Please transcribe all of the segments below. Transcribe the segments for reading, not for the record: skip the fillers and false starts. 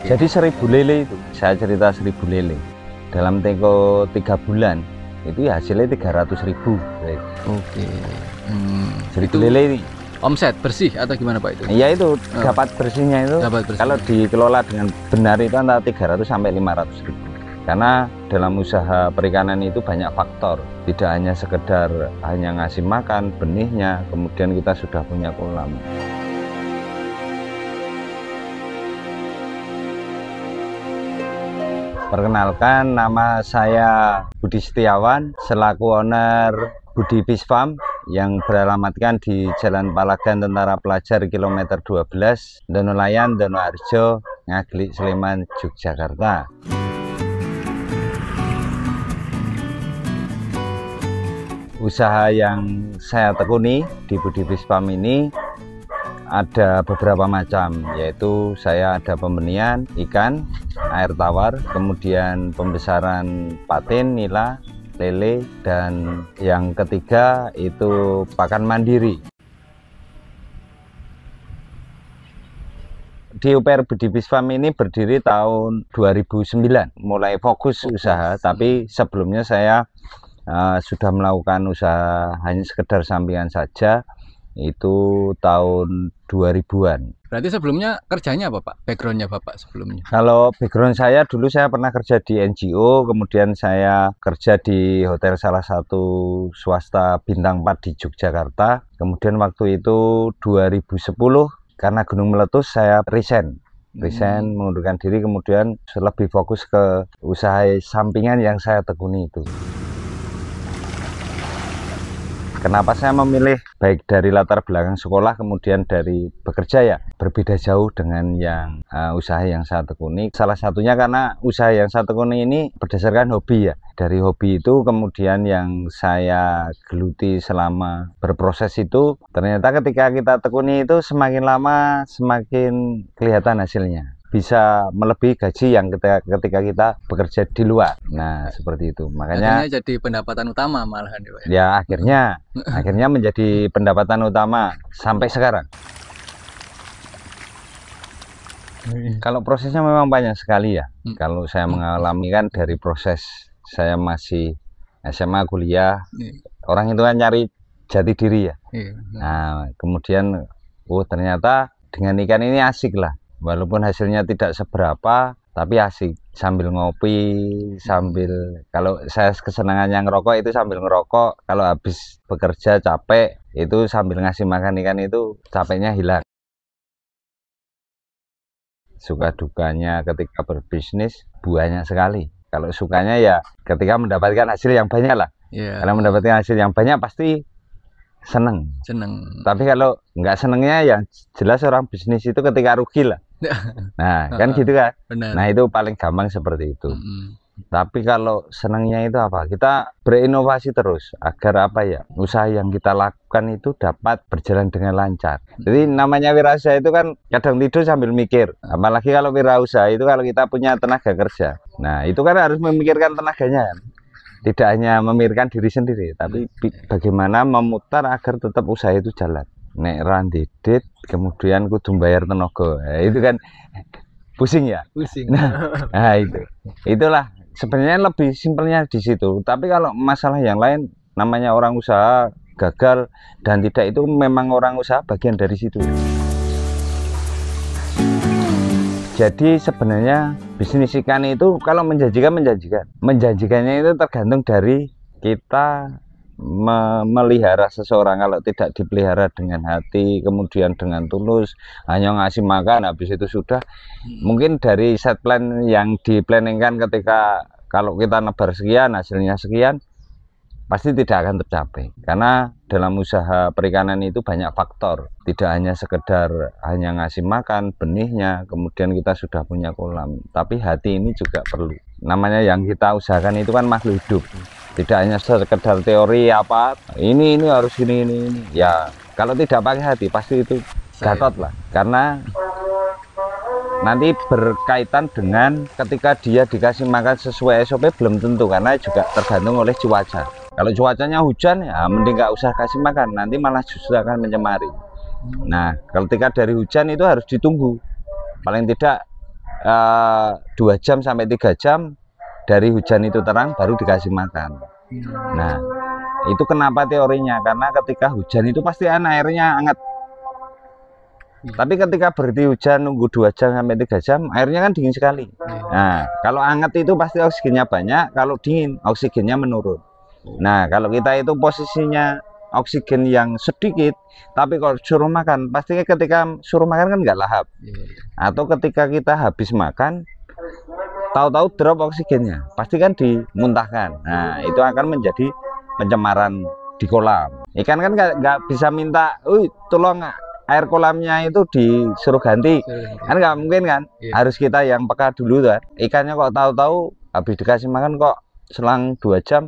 Jadi 1000 lele itu, saya cerita 1000 lele. Dalam tempo 3 bulan, itu ya hasilnya 300.000. Oke. 1000 lele ini. Omset bersih atau gimana Pak itu? Iya itu, dapat bersihnya itu, Dapat bersih. kalau dikelola dengan benar itu antara 300 sampai 500.000. Karena dalam usaha perikanan itu banyak faktor, tidak hanya sekedar hanya ngasih makan benihnya, kemudian kita sudah punya kolam. Perkenalkan, nama saya Budi Setiawan, selaku owner Budi Fish Farm yang beralamatkan di Jalan Palagan Tentara Pelajar kilometer 12, Donolayan, Donoharjo, Ngaglik, Sleman, Yogyakarta. Usaha yang saya tekuni di Budi Fish Farm ini ada beberapa macam, yaitu saya ada pembenihan ikan, air tawar, kemudian pembesaran patin, nila, lele, dan yang ketiga itu pakan mandiri. Di UPR Budi Fish Farm ini berdiri tahun 2009, mulai fokus usaha, tapi sebelumnya saya sudah melakukan usaha hanya sekedar sampingan saja, itu tahun 2000-an. Berarti sebelumnya kerjanya apa Pak? Backgroundnya Bapak sebelumnya? Kalau background saya dulu saya pernah kerja di NGO, kemudian saya kerja di hotel salah satu swasta bintang 4 di Yogyakarta. Kemudian waktu itu 2010 karena gunung meletus saya resign, mengundurkan diri, kemudian lebih fokus ke usaha sampingan yang saya tekuni itu. Kenapa saya memilih baik dari latar belakang sekolah kemudian dari bekerja ya berbeda jauh dengan yang usaha yang saya tekuni. Salah satunya karena usaha yang saya tekuni ini berdasarkan hobi ya. Dari hobi itu kemudian yang saya geluti selama berproses itu, ternyata ketika kita tekuni itu semakin lama semakin kelihatan hasilnya. Bisa melebihi gaji yang ketika kita bekerja di luar. Nah, seperti itu. Makanya akhirnya jadi pendapatan utama malahan ya Pak. Ya akhirnya menjadi pendapatan utama sampai sekarang. Kalau prosesnya memang banyak sekali ya. Kalau saya mengalami kan dari proses saya masih SMA kuliah, orang itu kan nyari jati diri ya. Nah, kemudian ternyata dengan ikan ini asik lah. Walaupun hasilnya tidak seberapa, tapi asik. Sambil ngopi, sambil, kalau saya kesenangannya ngerokok itu sambil ngerokok. Kalau habis bekerja capek, itu sambil ngasih makan ikan itu capeknya hilang. Suka dukanya ketika berbisnis banyak sekali. Kalau sukanya ya ketika mendapatkan hasil yang banyak lah. Kalau mendapatkan hasil yang banyak pasti seneng. Tapi kalau nggak senengnya ya jelas orang bisnis itu ketika rugi lah. Nah kan gitu kan. Benar. Nah itu paling gampang seperti itu. Tapi kalau senangnya itu apa? Kita berinovasi terus agar apa ya, usaha yang kita lakukan itu dapat berjalan dengan lancar. Jadi namanya wirausaha itu kan kadang tidur sambil mikir. Apalagi kalau wirausaha itu kalau kita punya tenaga kerja. Nah itu kan harus memikirkan tenaganya kan. Tidak hanya memikirkan diri sendiri, tapi bagaimana memutar agar tetap usaha itu jalan. Nek randidit, kemudian kudu bayar tenaga. Itu kan pusing ya. Nah itulah sebenarnya lebih simpelnya di situ. Tapi kalau masalah yang lain, namanya orang usaha gagal dan tidak, itu memang orang usaha bagian dari situ. Jadi sebenarnya bisnis ikan itu kalau menjanjikannya itu tergantung dari kita memelihara seseorang. Kalau tidak dipelihara dengan hati, kemudian dengan tulus, hanya ngasih makan habis itu sudah, mungkin dari set plan yang diplanningkan ketika kalau kita nebar sekian hasilnya sekian, pasti tidak akan tercapai. Karena dalam usaha perikanan itu banyak faktor, tidak hanya sekedar hanya ngasih makan benihnya, kemudian kita sudah punya kolam, tapi hati ini juga perlu. Namanya yang kita usahakan itu kan makhluk hidup, tidak hanya sekedar teori apa ini harus ini. Ya kalau tidak pakai hati pasti itu gatot lah. Karena nanti berkaitan dengan ketika dia dikasih makan sesuai SOP belum tentu, karena juga tergantung oleh cuaca. Kalau cuacanya hujan ya mending nggak usah kasih makan, nanti malah justru akan mencemari. Nah ketika dari hujan itu harus ditunggu paling tidak 2 jam sampai 3 jam dari hujan itu terang baru dikasih makan. Nah, itu kenapa teorinya? Karena ketika hujan itu pasti airnya hangat. Tapi ketika berhenti hujan nunggu 2 jam sampai 3 jam, airnya kan dingin sekali. Nah, kalau hangat itu pasti oksigennya banyak, kalau dingin oksigennya menurun. Nah, kalau kita itu posisinya oksigen yang sedikit, tapi kalau suruh makan, pasti ketika suruh makan kan nggak lahap. Atau ketika kita habis makan, tahu-tahu drop oksigennya, pasti kan dimuntahkan. Nah, itu akan menjadi pencemaran di kolam. Ikan kan nggak bisa minta, tolong air kolamnya itu disuruh ganti, kan nggak mungkin kan. Harus kita yang peka dulu kan. Ikannya kok tahu-tahu habis dikasih makan kok selang 2 jam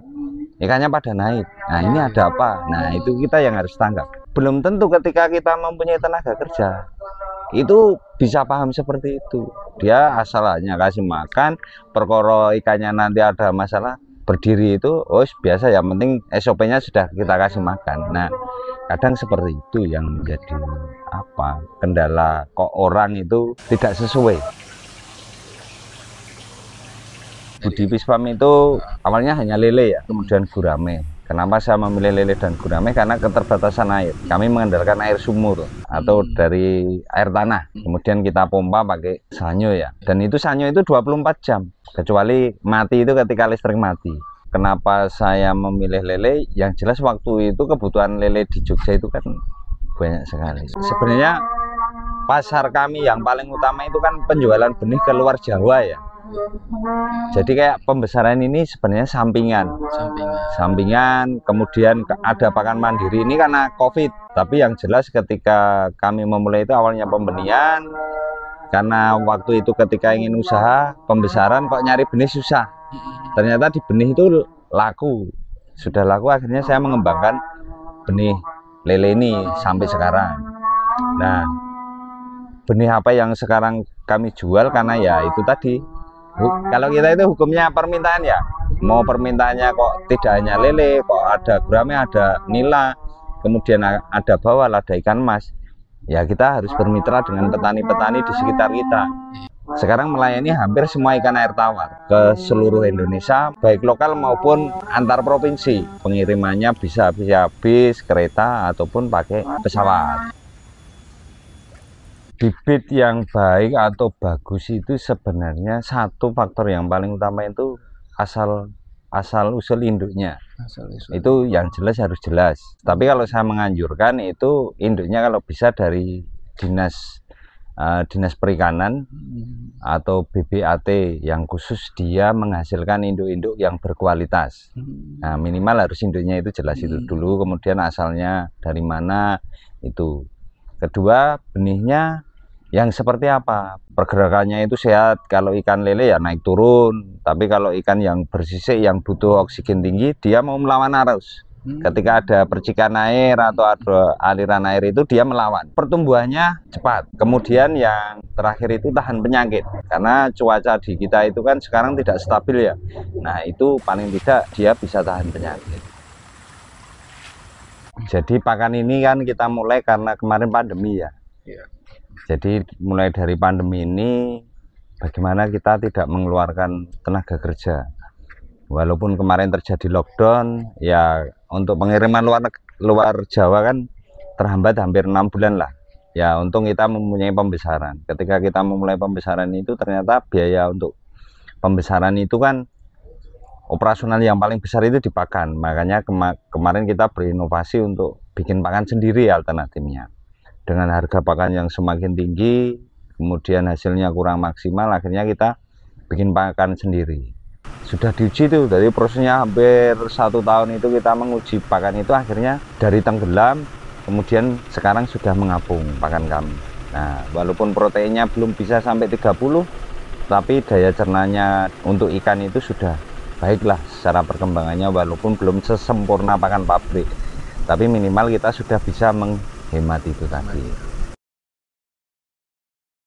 ikannya pada naik. Nah, ini ada apa? Nah, itu kita yang harus tanggap. Belum tentu ketika kita mempunyai tenaga kerja itu bisa paham seperti itu. Dia asalnya kasih makan, perkara ikannya nanti ada masalah berdiri itu, biasa, yang penting SOP-nya sudah kita kasih makan. Nah, kadang seperti itu yang menjadi kendala, kok orang itu tidak sesuai. Budi Pispam itu awalnya hanya lele ya, kemudian gurame. Kenapa saya memilih lele dan gurame? Karena keterbatasan air. Kami mengandalkan air sumur atau dari air tanah. Kemudian kita pompa pakai sanyo ya. Dan itu sanyo itu 24 jam. Kecuali mati itu ketika listrik mati. Kenapa saya memilih lele? Yang jelas waktu itu kebutuhan lele di Jogja itu kan banyak sekali. Sebenarnya pasar kami yang paling utama itu kan penjualan benih ke luar Jawa ya. Jadi kayak pembesaran ini sebenarnya sampingan, kemudian ada pakan mandiri ini karena COVID. Tapi yang jelas ketika kami memulai itu awalnya pembenihan, karena waktu itu ketika ingin usaha pembesaran kok nyari benih susah. Ternyata di benih itu laku, sudah laku, akhirnya saya mengembangkan benih lele ini sampai sekarang. Nah, benih apa yang sekarang kami jual karena ya itu tadi. Kalau kita itu hukumnya permintaan ya, mau permintaannya kok tidak hanya lele, kok ada gurame, ada nila, kemudian ada bawal, ada ikan mas, ya kita harus bermitra dengan petani-petani di sekitar kita. Sekarang melayani hampir semua ikan air tawar ke seluruh Indonesia, baik lokal maupun antar provinsi. Pengirimannya bisa bis, kereta, ataupun pakai pesawat. Bibit yang baik atau bagus itu sebenarnya satu faktor yang paling utama itu asal usul induknya. Itu yang jelas harus jelas. Tapi kalau saya menganjurkan itu induknya kalau bisa dari dinas perikanan atau BBAT yang khusus dia menghasilkan induk-induk yang berkualitas. Nah, minimal harus induknya itu jelas itu dulu, kemudian asalnya dari mana itu. Kedua, benihnya yang seperti apa, pergerakannya itu sehat. Kalau ikan lele ya naik turun, tapi kalau ikan yang bersisik yang butuh oksigen tinggi dia mau melawan arus. Ketika ada percikan air atau ada aliran air itu dia melawan, pertumbuhannya cepat. Kemudian yang terakhir itu tahan penyakit, karena cuaca di kita itu kan sekarang tidak stabil ya. Nah, itu paling tidak dia bisa tahan penyakit. Jadi pakan ini kan kita mulai karena kemarin pandemi ya. Jadi mulai dari pandemi ini bagaimana kita tidak mengeluarkan tenaga kerja. Walaupun kemarin terjadi lockdown ya, untuk pengiriman luar Jawa kan terhambat hampir 6 bulan lah. Ya untung kita mempunyai pembesaran. Ketika kita memulai pembesaran itu ternyata biaya untuk pembesaran itu kan operasional yang paling besar itu di pakan. Makanya kemarin kita berinovasi untuk bikin pakan sendiri alternatifnya. Dengan harga pakan yang semakin tinggi, kemudian hasilnya kurang maksimal, akhirnya kita bikin pakan sendiri. Sudah diuji tuh, dari prosesnya hampir 1 tahun itu kita menguji pakan itu, akhirnya dari tenggelam, kemudian sekarang sudah mengapung pakan kami. Nah, walaupun proteinnya belum bisa sampai 30, tapi daya cernanya untuk ikan itu sudah baiklah secara perkembangannya, walaupun belum sesempurna pakan pabrik. Tapi minimal kita sudah bisa hemat itu tadi.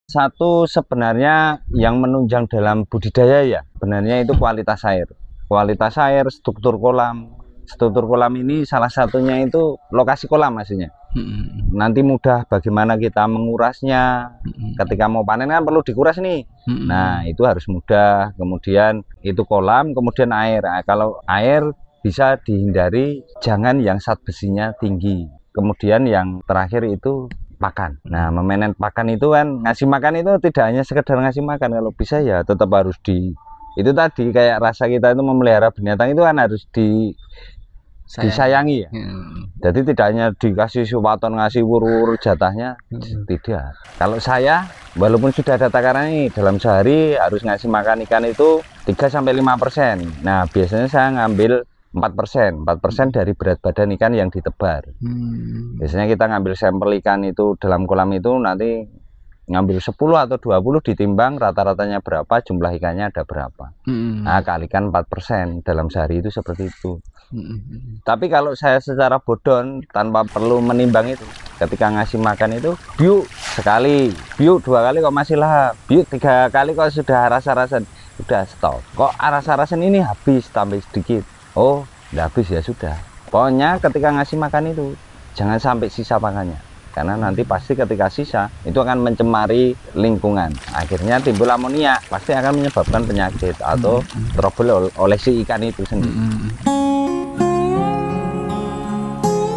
Satu sebenarnya yang menunjang dalam budidaya ya, sebenarnya itu kualitas air, struktur kolam, struktur kolam ini salah satunya itu lokasi kolam maksudnya. Nanti mudah bagaimana kita mengurasnya. Ketika mau panen kan perlu dikuras nih. Nah, itu harus mudah. Kemudian itu kolam, kemudian air. Nah, kalau air bisa dihindari, jangan yang zat besinya tinggi. Kemudian yang terakhir itu pakan. Nah, memanen pakan itu kan, ngasih makan itu tidak hanya sekedar ngasih makan. Kalau bisa ya tetap harus itu tadi kayak rasa kita itu memelihara binatang itu kan harus disayangi ya. Jadi tidak hanya dikasih suwaton, ngasih wur-wur jatahnya, tidak. Kalau saya, walaupun sudah ada takaran ini, dalam sehari harus ngasih makan ikan itu 3-5%. Nah, biasanya saya ngambil 4% dari berat badan ikan yang ditebar. Biasanya kita ngambil sampel ikan itu dalam kolam itu nanti ngambil 10 atau 20 ditimbang rata-ratanya berapa, jumlah ikannya ada berapa. Nah, kalikan 4% dalam sehari itu seperti itu. Tapi kalau saya secara bodon tanpa perlu menimbang itu, ketika ngasih makan itu biuk sekali, biuk 2 kali kok masih lahap, biuk 3 kali kok sudah rasa-rasa udah stop, kok rasa-rasan ini habis tambah sedikit, oh udah habis ya sudah. Pokoknya ketika ngasih makan itu jangan sampai sisa makannya, karena nanti pasti ketika sisa itu akan mencemari lingkungan, akhirnya timbul amonia, pasti akan menyebabkan penyakit atau trouble oleh si ikan itu sendiri.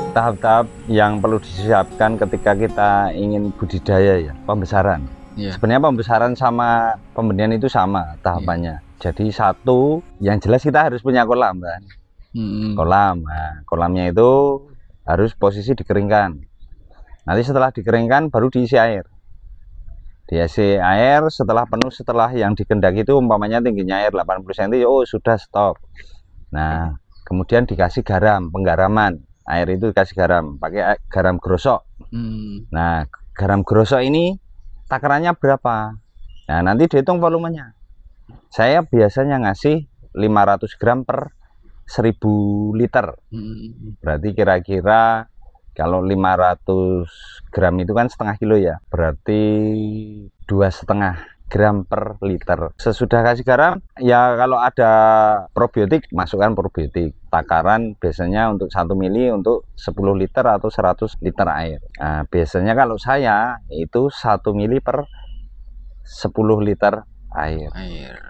Tahap-tahap yang perlu disiapkan ketika kita ingin budidaya ya, pembesaran. Sebenarnya pembesaran sama pembenihan itu sama tahapannya. Jadi satu, yang jelas kita harus punya kolam kan. Kolam, nah, kolamnya itu harus posisi dikeringkan. Nanti setelah dikeringkan baru diisi air. Diisi air setelah penuh, setelah yang dikendaki itu umpamanya tingginya air 80 cm, oh sudah stop. Nah, kemudian dikasih garam, penggaraman. Air itu dikasih garam, pakai garam grosok. Nah, garam grosok ini takarannya berapa? Nah, nanti dihitung volumenya. Saya biasanya ngasih 500 gram per 1000 liter. Berarti kira-kira kalau 500 gram itu kan setengah kilo ya, berarti 2,5 gram per liter. Sesudah kasih garam ya, kalau ada probiotik masukkan probiotik. Takaran biasanya untuk 1 mili untuk 10 liter atau 100 liter air. Nah, biasanya kalau saya itu 1 mili per 10 liter air.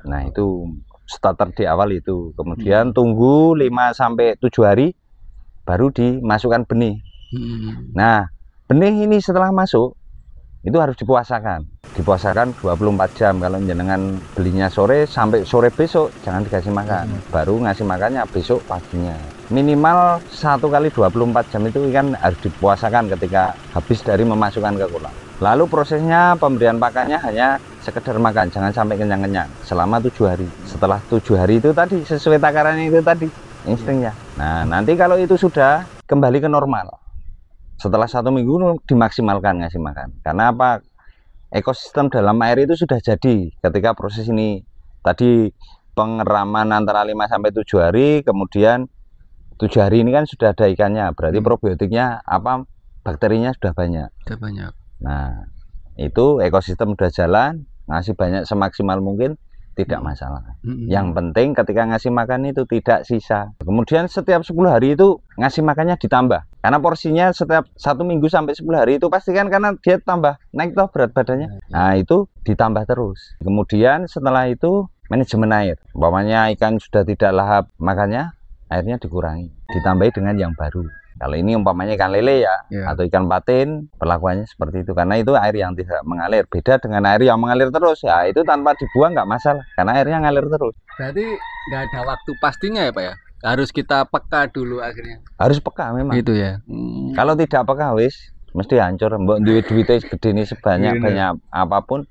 Nah, itu starter di awal itu. Kemudian tunggu 5-7 hari baru dimasukkan benih. Nah, benih ini setelah masuk itu harus dipuasakan 24 jam. Kalau jenengan belinya sore, sampai sore besok jangan dikasih makan, baru ngasih makannya besok paginya. Minimal 1 kali 24 jam itu ikan harus dipuasakan ketika habis dari memasukkan ke kolam. Lalu prosesnya pemberian pakannya hanya sekedar makan, jangan sampai kenyang-kenyang selama 7 hari. Setelah 7 hari itu tadi sesuai takarannya itu tadi instingnya. Nah, nanti kalau itu sudah kembali ke normal, setelah 1 minggu dimaksimalkan ngasih makan. Karena apa? Ekosistem dalam air itu sudah jadi ketika proses ini tadi pengeraman antara 5-7 hari, kemudian 7 hari ini kan sudah ada ikannya, berarti probiotiknya apa, bakterinya sudah banyak. Nah, itu ekosistem sudah jalan, ngasih banyak semaksimal mungkin, tidak masalah. Yang penting ketika ngasih makan itu tidak sisa. Kemudian setiap 10 hari itu ngasih makannya ditambah, karena porsinya setiap 1 minggu sampai 10 hari itu pasti kan, karena dia tambah naik toh berat badannya. Nah, itu ditambah terus. Kemudian setelah itu manajemen air, umpamanya ikan sudah tidak lahap makannya, airnya dikurangi, ditambahi dengan yang baru. Kalau ini umpamanya ikan lele ya, atau ikan patin, perlakuannya seperti itu. Karena itu air yang tidak mengalir. Beda dengan air yang mengalir terus, ya itu tanpa dibuang nggak masalah, karena airnya ngalir terus. Berarti nggak ada waktu pastinya ya Pak ya? Harus kita peka dulu akhirnya. Harus peka memang. Itu ya. Kalau tidak peka wis mesti hancur. Mbok duit-duitnya gede ini sebanyak-banyak apapun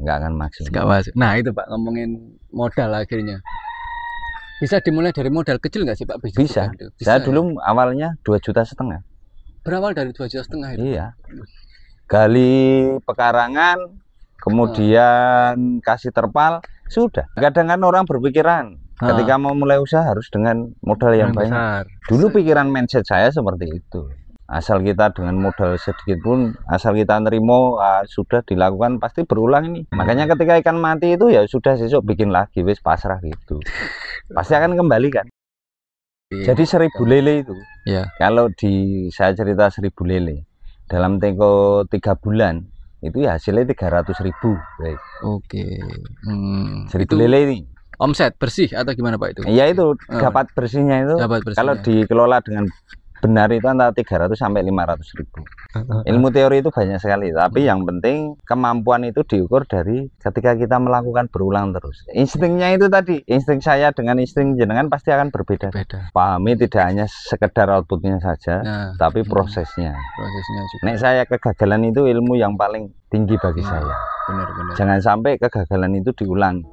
nggak akan maksimal. Nah itu Pak, ngomongin modal akhirnya. Bisa dimulai dari modal kecil nggak sih Pak? Bisa. Saya dulu awalnya 2,5 juta. Berawal dari 2,5 juta itu? Iya. Gali pekarangan, kemudian kasih terpal, sudah. Kadang kan orang berpikiran ketika mau mulai usaha harus dengan modal yang banyak. Dulu pikiran mindset saya seperti itu. Asal kita dengan modal sedikit pun, asal kita nerimo, sudah dilakukan pasti berulang ini. Makanya ketika ikan mati itu ya sudah, besok bikin lagi, wis pasrah gitu. Pasti akan kembali kan. Jadi 1000 lele itu, Ya. kalau saya cerita 1000 lele dalam tempo 3 bulan itu ya hasilnya 300.000. Oke. 1000 Itu lele ini. omset bersih atau gimana Pak itu? Iya itu dapat bersihnya itu. Dapat bersihnya. Kalau dikelola dengan benar itu antara 300 sampai 500.000. Ilmu teori itu banyak sekali, tapi yang penting kemampuan itu diukur dari ketika kita melakukan berulang terus. Instingnya itu tadi, insting saya dengan insting jenengan pasti akan berbeda. Beda. Pahami tidak hanya sekedar outputnya saja, Nah, tapi prosesnya. prosesnya juga. Nek saya kegagalan itu ilmu yang paling tinggi bagi saya. Benar-benar. Jangan sampai kegagalan itu diulang.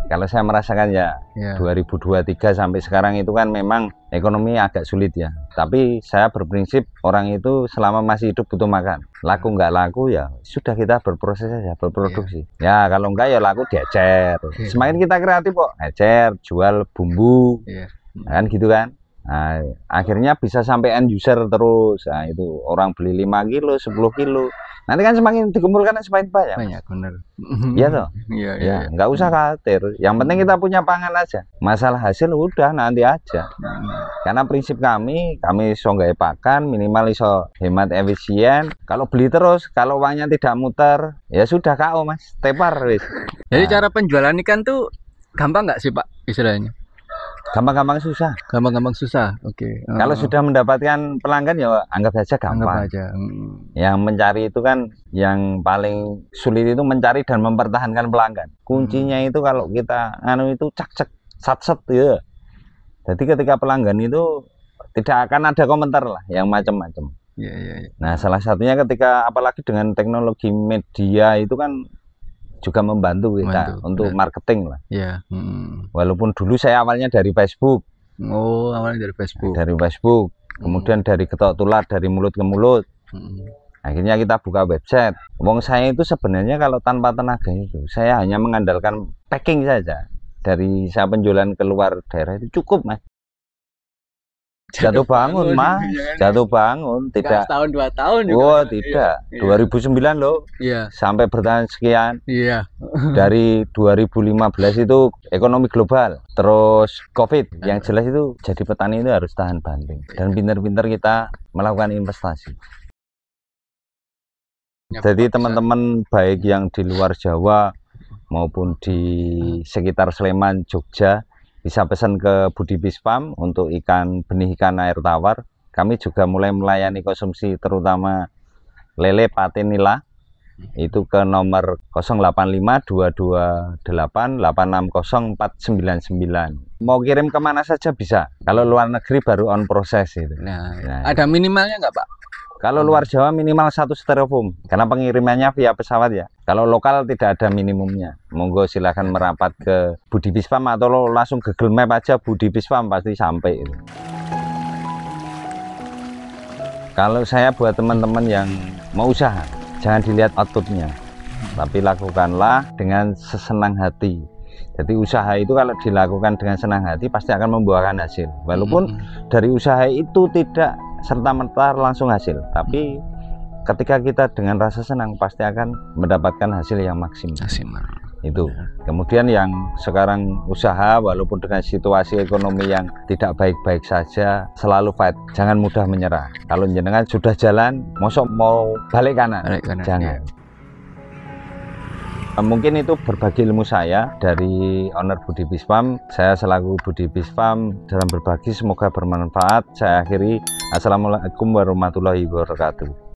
Kalau saya merasakan ya 2023 sampai sekarang itu kan memang ekonomi agak sulit ya. Tapi saya berprinsip orang itu selama masih hidup butuh makan. Laku nggak laku ya sudah kita berproses saja, berproduksi. Ya kalau enggak ya laku diecer. Semakin kita kreatif kok, ecer, jual bumbu, kan gitu kan. Nah, akhirnya bisa sampai end user terus. Nah, itu orang beli 5 kilo, 10 kilo. Nanti kan semakin dikumpulkan semakin banyak. Banyak, benar. Iya toh? Iya, Ya, nggak usah khawatir. Yang penting kita punya pangan aja. Masalah hasil udah nanti aja. Karena prinsip kami iso nggawe pakan, minimal iso hemat efisien. Kalau beli terus, kalau uangnya tidak muter, ya sudah KO Mas, tepar wis. Jadi cara penjualan ikan tuh gampang nggak sih Pak istilahnya? Gampang-gampang susah. Gampang-gampang susah. Oke. Kalau sudah mendapatkan pelanggan ya anggap saja gampang. Anggap aja. Yang mencari itu kan yang paling sulit itu mencari dan mempertahankan pelanggan. Kuncinya itu kalau kita itu cak-cak sat-set ya. Jadi ketika pelanggan itu tidak akan ada komentar lah yang macam-macam. Iya. Nah, salah satunya ketika apalagi dengan teknologi media itu kan juga membantu kita untuk marketing lah. Iya. Walaupun dulu saya awalnya dari Facebook. Oh, awalnya dari Facebook. Dari Facebook, kemudian dari ketok tular, dari mulut ke mulut. Akhirnya kita buka website. Wong saya itu sebenarnya kalau tanpa tenaga itu, saya hanya mengandalkan packing saja. Dari saya penjualan keluar daerah itu cukup Mas. Jatuh bangun Mas, jatuh bangun, tidak setahun 2 tahun juga. Oh tidak, 2009 loh, sampai bertahan sekian. Dari 2015 itu ekonomi global, terus COVID, yang jelas itu jadi petani itu harus tahan banting dan pintar-pintar kita melakukan investasi. Jadi teman-teman baik yang di luar Jawa maupun di sekitar Sleman, Jogja, bisa pesan ke Budi Fish Farm untuk benih ikan air tawar. Kami juga mulai melayani konsumsi terutama lele patin nila. Itu ke nomor 085228860499. Mau kirim kemana saja bisa. Kalau luar negeri baru on proses itu. Ada minimalnya nggak Pak? Kalau luar Jawa minimal 1 styrofoam karena pengirimannya via pesawat ya. Kalau lokal tidak ada minimumnya. Monggo silahkan merapat ke Budi Fish Farm atau langsung Google Map aja Budi Fish Farm pasti sampai itu. Kalau saya buat teman-teman yang mau usaha, jangan dilihat outputnya, tapi lakukanlah dengan sesenang hati. Jadi usaha itu kalau dilakukan dengan senang hati pasti akan membuahkan hasil. Walaupun dari usaha itu tidak serta-merta langsung hasil, tapi ketika kita dengan rasa senang pasti akan mendapatkan hasil yang maksimal. Itu. Kemudian yang sekarang usaha walaupun dengan situasi ekonomi yang tidak baik-baik saja, selalu fight, jangan mudah menyerah. Kalau jenengan sudah jalan, mosok mau balik kanan, jangan. Mungkin itu berbagi ilmu saya dari owner Budi Fish Farm. Saya selaku Budi Fish Farm dalam berbagi semoga bermanfaat. Saya akhiri. Assalamualaikum warahmatullahi wabarakatuh.